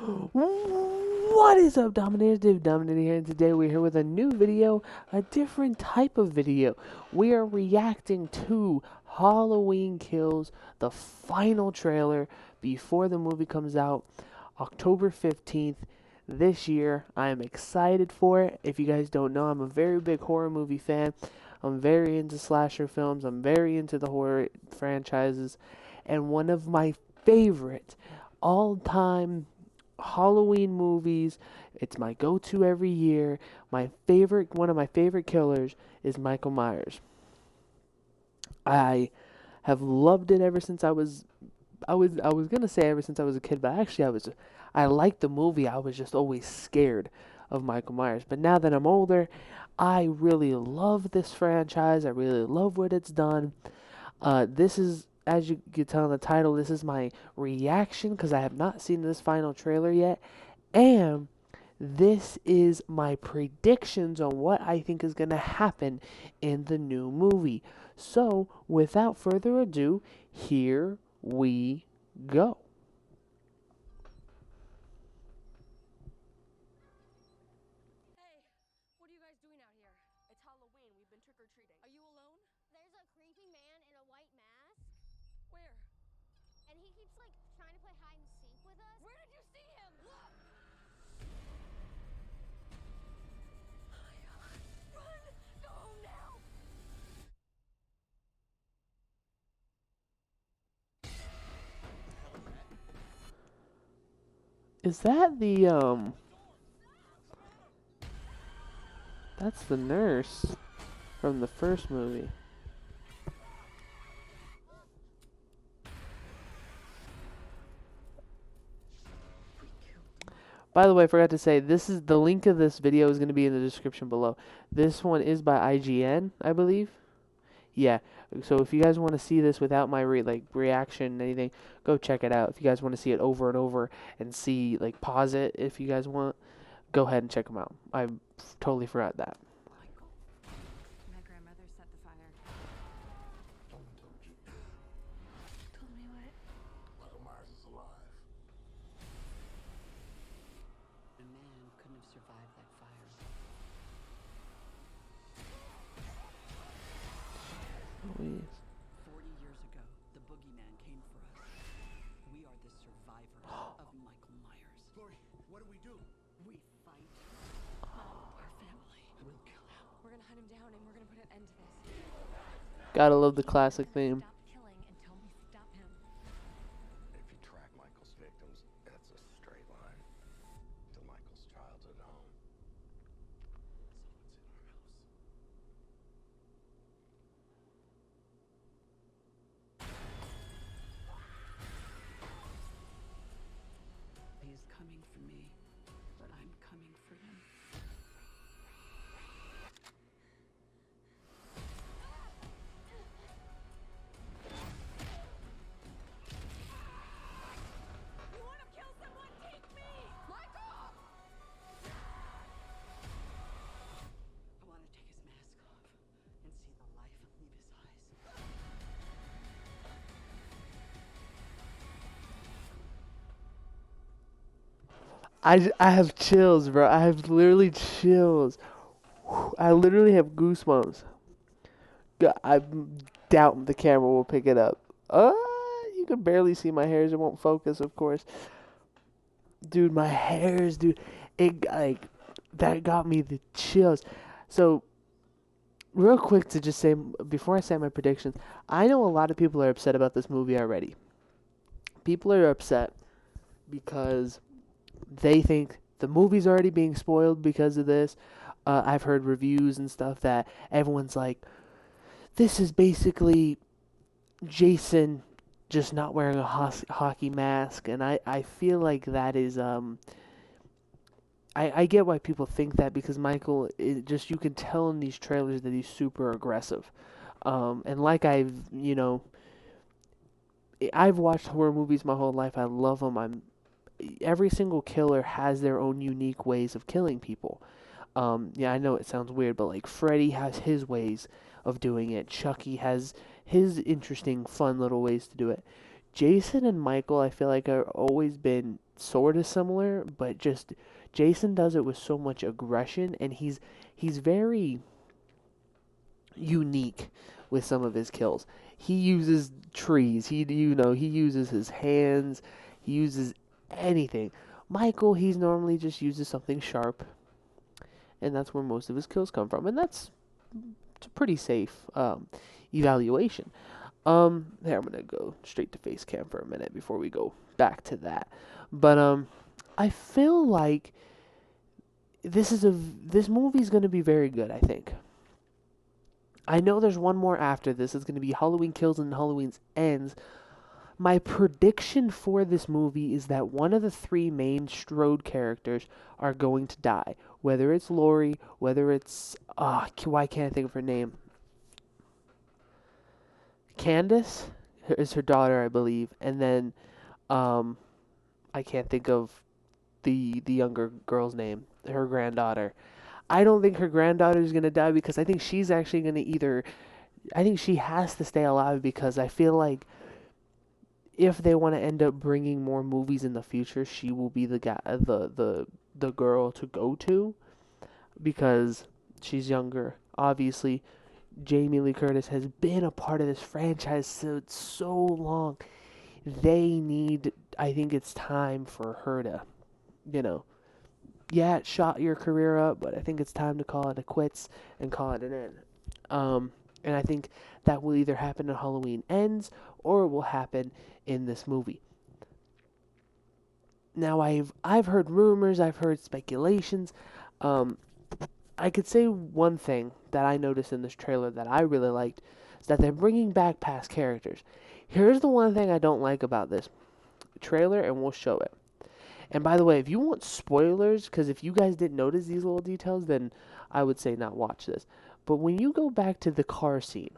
What is up, Dominator? Dave Dominator here, and today we're here with a new video, a different type of video. We are reacting to Halloween Kills, the final trailer before the movie comes out, October 15th this year. I am excited for it. If you guys don't know, I'm a very big horror movie fan. I'm very into slasher films. I'm very into the horror franchises, and one of my favorite all-time Halloween movies. It's my go-to every year. One of my favorite killers is Michael Myers. I have loved it ever since I was gonna say ever since I was a kid, but actually I liked the movie. I was just always scared of Michael Myers. But now that I'm older, I really love this franchise. I really love what it's done. This is, as you can tell in the title, this is my reaction because I have not seen this final trailer yet. And this is my predictions on what I think is going to happen in the new movie. So, without further ado, here we go. Hey, what are you guys doing out here? It's Halloween. We've been trick-or-treating. Are you alone? There's a creepy man in a white mask, Where? and he keeps like trying to play hide and seek with us. Where did you see him? Look! Run! Go home now! Is that that's the nurse from the first movie. By the way, I forgot to say, this is the link of this video is going to be in the description below. This one is by IGN, I believe. Yeah. So if you guys want to see this without my reaction and anything, go check it out. If you guys want to see it over and over and see pause it if you guys want, go ahead and check them out. I totally forgot that. Michael, my grandmother set the fire. Someone told you. Told me what? Michael Myers is alive. A man couldn't have survived that fire. Please. 40 years ago, the boogeyman came for us. We are the survivors of Michael Myers. Glory, what do we do? We fight. Our family. We'll kill him. We're gonna hunt him down and we're gonna put an end to this. Gotta love the classic theme. Stop killing until we stop him. If you track Michael's victims, that's a straight line to Michael's childhood home. Someone's in our house. He is coming for me, but I'm coming for him. You wanna kill someone? Take me! Michael! I want to take his mask off and see the life leave his eyes. I have chills, bro. I have literally chills. I literally have goosebumps. I doubt the camera will pick it up. You can barely see my hairs. It won't focus, of course. Dude, my hairs, dude. It that got me the chills. So, real quick to just say before I say my predictions, I know a lot of people are upset about this movie already. People are upset because they think the movie's already being spoiled because of this. I've heard reviews and stuff that everyone's like, this is basically Jason just not wearing a hockey mask, and I feel like that is I get why people think that because Michael, you can tell in these trailers that he's super aggressive, and I've watched horror movies my whole life. I love them. Every single killer has their own unique ways of killing people. Yeah, I know it sounds weird, but Freddy has his ways of doing it. Chucky has his interesting, fun little ways to do it. Jason and Michael, I feel like, are always been sort of similar, but just Jason does it with so much aggression, and he's very unique with some of his kills. He uses trees. He uses his hands. He uses anything. Michael, he's normally just uses something sharp, and that's where most of his kills come from, and that's a pretty safe evaluation. Here, I'm gonna go straight to face cam for a minute before we go back to that. But I feel like this movie's gonna be very good. I think. I know there's one more after this. It's gonna be Halloween Kills and Halloween Ends. My prediction for this movie is that one of the three main Strode characters are going to die. Whether it's Lori, whether it's why can't I think of her name? Candace is her daughter, I believe, and then I can't think of the younger girl's name, her granddaughter. I don't think her granddaughter is gonna die because I think she's actually gonna I think she has to stay alive because I feel like if they want to end up bringing more movies in the future, she will be the guy, the girl to go to because she's younger. Obviously, Jamie Lee Curtis has been a part of this franchise so long. I think it's time for her to, yeah, it shot your career up, but I think it's time to call it a quits and call it an end. And I think that will either happen in Halloween Ends or it will happen in this movie. Now I've heard rumors, I've heard speculations. I could say one thing that I noticed in this trailer that I really liked is that they're bringing back past characters. Here's the one thing I don't like about this trailer, and we'll show it. And by the way, if you want spoilers, because if you guys didn't notice these little details, then I would say not watch this. But when you go back to the car scene,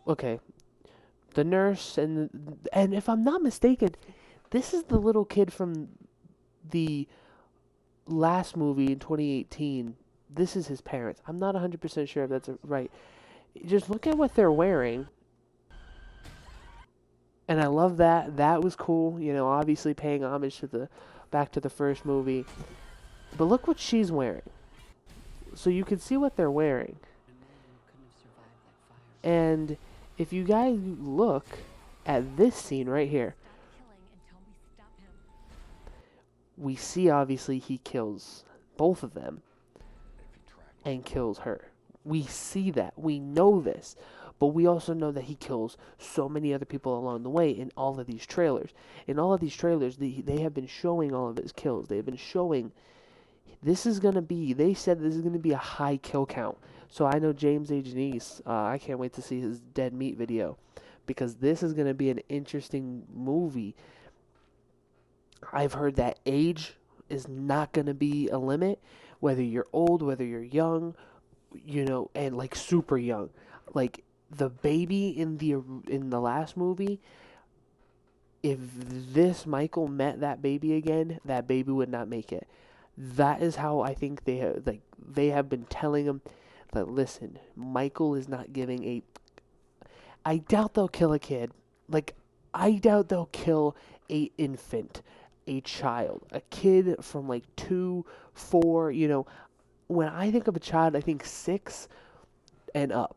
okay, the nurse and if I'm not mistaken, this is the little kid from the last movie in 2018. This is his parents. I'm not 100% sure if that's right. Just look at what they're wearing. And I love that. That was cool. Obviously paying homage to back to the first movie. But look what she's wearing. So you can see what they're wearing. And if you guys look at this scene right here, we see obviously he kills both of them and kills her. We see that. We know this. But we also know that he kills so many other people along the way in all of these trailers. In all of these trailers, they have been showing all of his kills. They have been showing they said this is going to be a high kill count. So I know James A. Janice, I can't wait to see his Dead Meat video because this is going to be an interesting movie. I've heard that age is not going to be a limit, whether you're old, whether you're young, and like super young. Like the baby in the last movie, if this Michael met that baby again, that baby would not make it. That is how I think they have been telling him that listen, Michael is not giving a. I doubt they'll kill a kid. I doubt they'll kill a infant, a child, a kid from 2, 4. When I think of a child, I think 6 and up.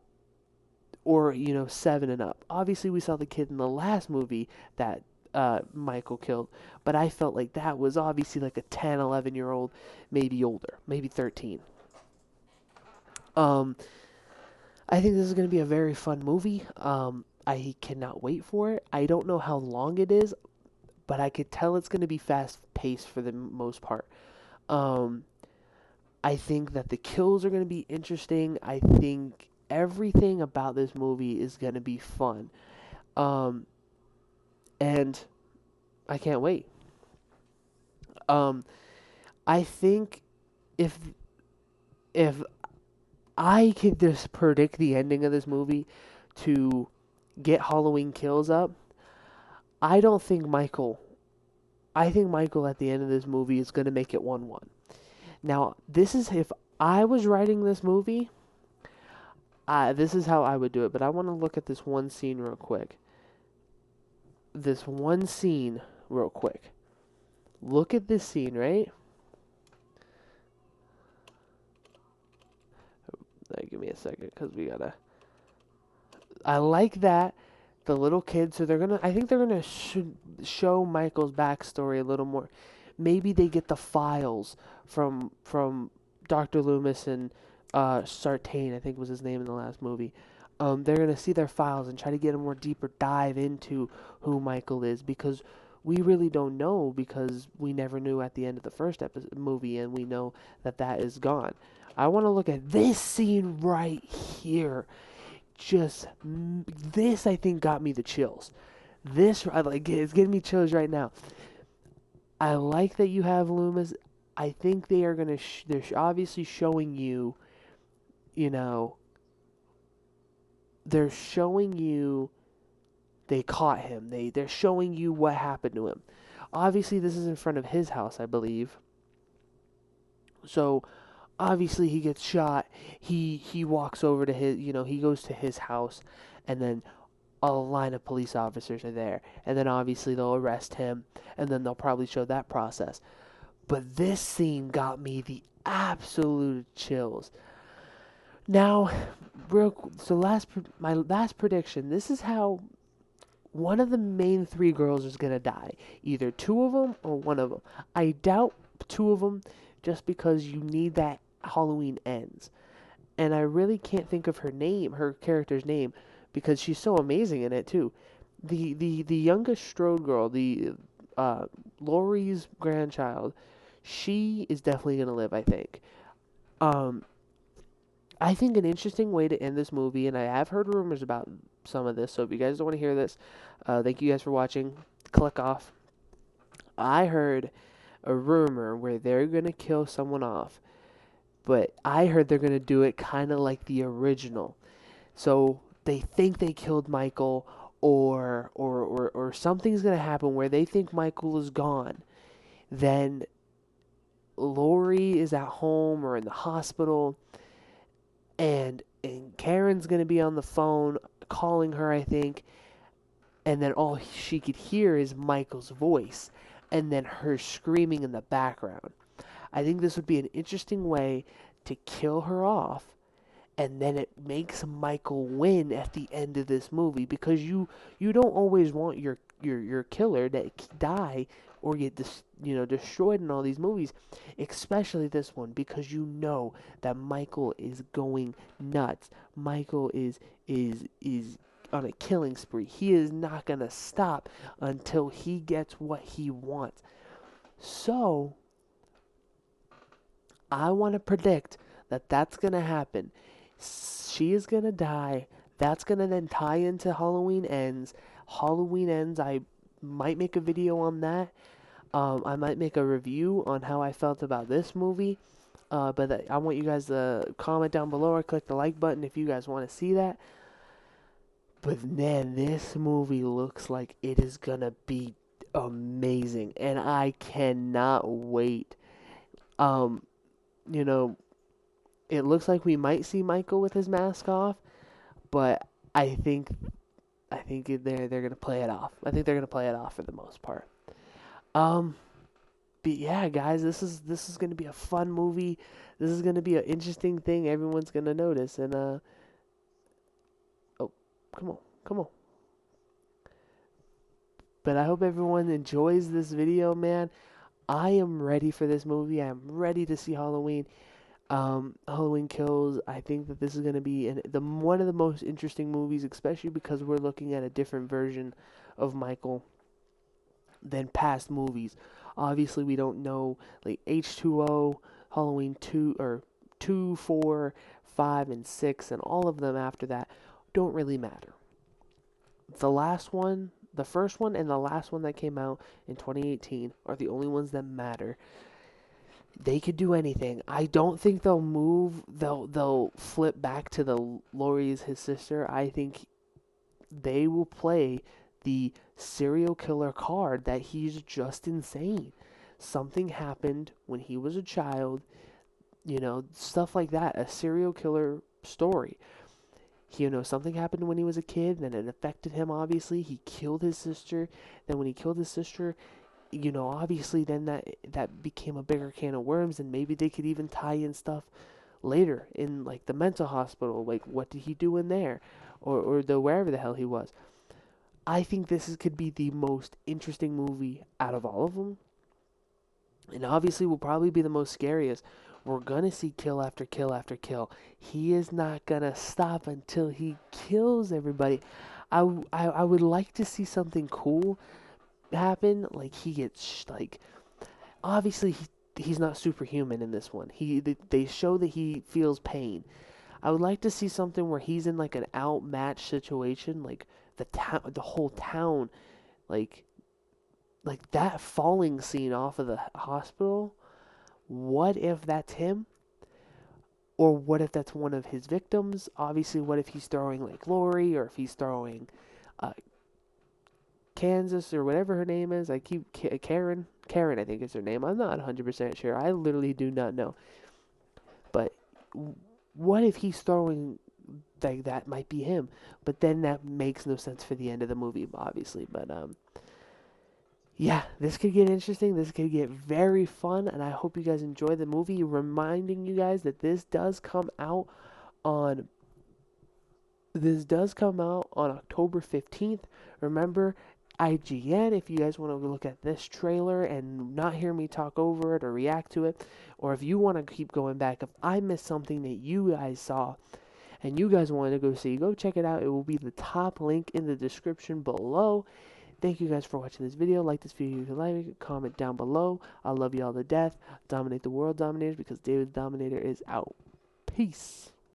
Or 7 and up. Obviously, we saw the kid in the last movie that Michael killed, but I felt like that was obviously a 10, 11-year-old, maybe older, maybe 13. I think this is going to be a very fun movie. I cannot wait for it. I don't know how long it is, but I could tell it's going to be fast-paced for the most part. I think that the kills are going to be interesting. I think everything about this movie is going to be fun. And I can't wait. I think if I could just predict the ending of this movie to get Halloween Kills up, I think Michael at the end of this movie is going to make it 1-1. Now, this is if I was writing this movie, this is how I would do it, but I want to look at this one scene real quick. this one scene real quick. Look at this scene, right? Give me a second, because we gotta. I like that the little kids. So they're gonna. I think they're gonna show Michael's backstory a little more. Maybe they get the files from Dr. Loomis and Sartain, I think was his name in the last movie. They're gonna see their files and try to get a more deeper dive into who Michael is, because we really don't know, because we never knew at the end of the first movie, and we know that that is gone. I want to look at this scene right here. Just this, I think, got me the chills. This, like, it's giving me chills right now. I like that you have Loomis. I think they are gonna. They're obviously showing you. You know. They're showing you. They caught him. They're showing you what happened to him. Obviously, this is in front of his house, I believe. So obviously he gets shot. He walks over to his. He goes to his house, and then a line of police officers are there, and then obviously they'll arrest him, and then they'll probably show that process. But this scene got me the absolute chills. Now, my last prediction. This is how one of the main three girls is gonna die. Either two of them or one of them. I doubt two of them, just because you need that Halloween ends. And I really can't think of her character's name, because she's so amazing in it too. The youngest Strode girl, the Laurie's grandchild, she is definitely gonna live, I think. Um, I think an interesting way to end this movie, and I have heard rumors about some of this, so if you guys don't want to hear this, thank you guys for watching. Click off. I heard a rumor where they're gonna kill someone off, but I heard they're gonna do it kind of like the original. So they think they killed Michael, or something's gonna happen where they think Michael is gone. Then Lori is at home or in the hospital, and Karen's gonna be on the phone calling her, I think, and then all she could hear is Michael's voice, and then her screaming in the background. I think this would be an interesting way to kill her off, and then it makes Michael win at the end of this movie, because you don't always want your killer to die or get destroyed in all these movies, especially this one, because you know that Michael is going nuts. Michael is on a killing spree. He is not gonna stop until he gets what he wants. So I want to predict that that's going to happen. She is going to die. That's going to then tie into Halloween Ends. Halloween Ends, I might make a video on that. I might make a review on how I felt about this movie. But I want you guys to comment down below or click the like button if you guys want to see that. But man, this movie looks like it is going to be amazing. And I cannot wait. Um, you know, it looks like we might see Michael with his mask off, but I think they're gonna play it off. I think they're gonna play it off for the most part. Um, but yeah, guys, this is gonna be a fun movie. This is gonna be an interesting thing everyone's gonna notice. And oh, come on. But I hope everyone enjoys this video, man. I am ready for this movie. I'm ready to see Halloween. Halloween Kills. I think that this is going to be one of the most interesting movies, especially because we're looking at a different version of Michael than past movies. Obviously, we don't know, like, H2O, Halloween 2, or 2, 4, 5, and 6, and all of them after that don't really matter. The first one and the last one that came out in 2018 are the only ones that matter. They could do anything. I don't think they'll move. They'll flip back to the Laurie's his sister. I think they will play the serial killer card that he's just insane. Something happened when he was a child. Stuff like that. A serial killer story. something happened when he was a kid, then it affected him, obviously. He killed his sister. Then when he killed his sister, obviously then that became a bigger can of worms, and maybe they could even tie in stuff later in like the mental hospital, like what did he do in there, or the wherever the hell he was. I think could be the most interesting movie out of all of them, and obviously will probably be the most scariest. We're gonna see kill after kill after kill. He is not gonna stop until he kills everybody. I would like to see something cool happen, like he gets like obviously he's not superhuman in this one. They show that he feels pain. I would like to see something where he's in like an outmatched situation, like the whole town, like that falling scene off of the hospital. What if that's him? Or what if that's one of his victims? Obviously, what if he's throwing like Lori, or if he's throwing uh, Kansas, or whatever her name is. I keep Karen. Karen, I think is her name. I'm not 100% sure. I literally do not know. But what if he's throwing, like, that might be him? But then that makes no sense for the end of the movie, obviously. But yeah, this could get interesting. This could get very fun, and I hope you guys enjoy the movie. Reminding you guys that this does come out on October 15th. Remember, IGN, if you guys want to look at this trailer and not hear me talk over it or react to it, or if you want to keep going back, if I missed something that you guys saw and you guys wanted to go see, go check it out. It will be the top link in the description below. Thank you guys for watching this video. Like this video if you like it. Comment down below. I love you all to death. Dominate the world, Dominators, because David's Dominator is out. Peace.